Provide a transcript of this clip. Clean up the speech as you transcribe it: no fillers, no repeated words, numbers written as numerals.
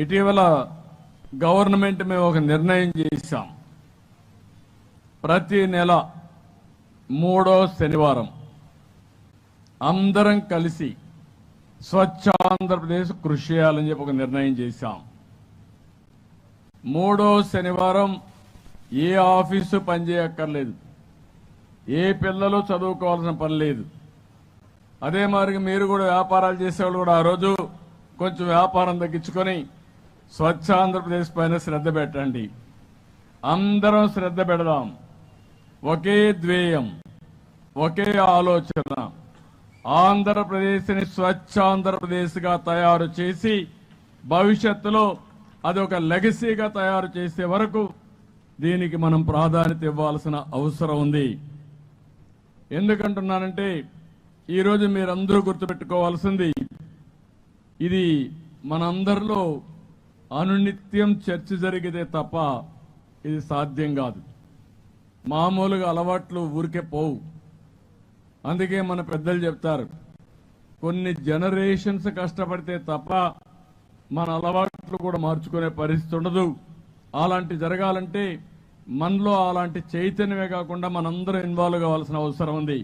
ఇటీవల గవర్నమెంట్ మేము ఒక నిర్ణయం చేశాం. ప్రతి నెల 3వ శనివారం అందరం కలిసి స్వచ్ఛ ఆంధ్రప్రదేశ్ కృషి చేయాలని చెప్పి ఒక నిర్ణయం చేశాం. 3వ శనివారం ఏ ఆఫీసు పనిచేయక్కర్లేదు, ఏ పిల్లలు చదువుకోవాల్సిన పని లేదు. అదే మరి మీరు కూడా వ్యాపారాలు చేసేవాళ్ళు కూడా ఆ రోజు కొంచెం వ్యాపారం తగ్గించుకొని స్వచ్ఛ ఆంధ్రప్రదేశ్ పైన శ్రద్ధ పెట్టండి. అందరం శ్రద్ధ పెడదాం. ఒకే ధ్యేయం, ఒకే ఆలోచన, ఆంధ్రప్రదేశ్ని స్వచ్ఛ ఆంధ్రప్రదేశ్గా తయారు చేసి భవిష్యత్తులో అది ఒక లెగసీగా తయారు చేసే వరకు దీనికి మనం ప్రాధాన్యత ఇవ్వాల్సిన అవసరం ఉంది. ఎందుకంటున్నానంటే ఈరోజు మీరందరూ గుర్తుపెట్టుకోవాల్సింది, ఇది మనందరిలో అనునిత్యం చర్చ జరిగితే తప్ప ఇది సాధ్యం కాదు. మామూలుగా అలవాట్లు ఊరికే పోవు. అందుకే మన పెద్దలు చెప్తారు, కొన్ని జనరేషన్స్ కష్టపడితే తప్ప మన అలవాట్లు కూడా మార్చుకునే పరిస్థితి ఉండదు. అలాంటి జరగాలంటే మనలో అలాంటి చైతన్యమే కాకుండా మనందరం ఇన్వాల్వ్ కావాల్సిన అవసరం ఉంది.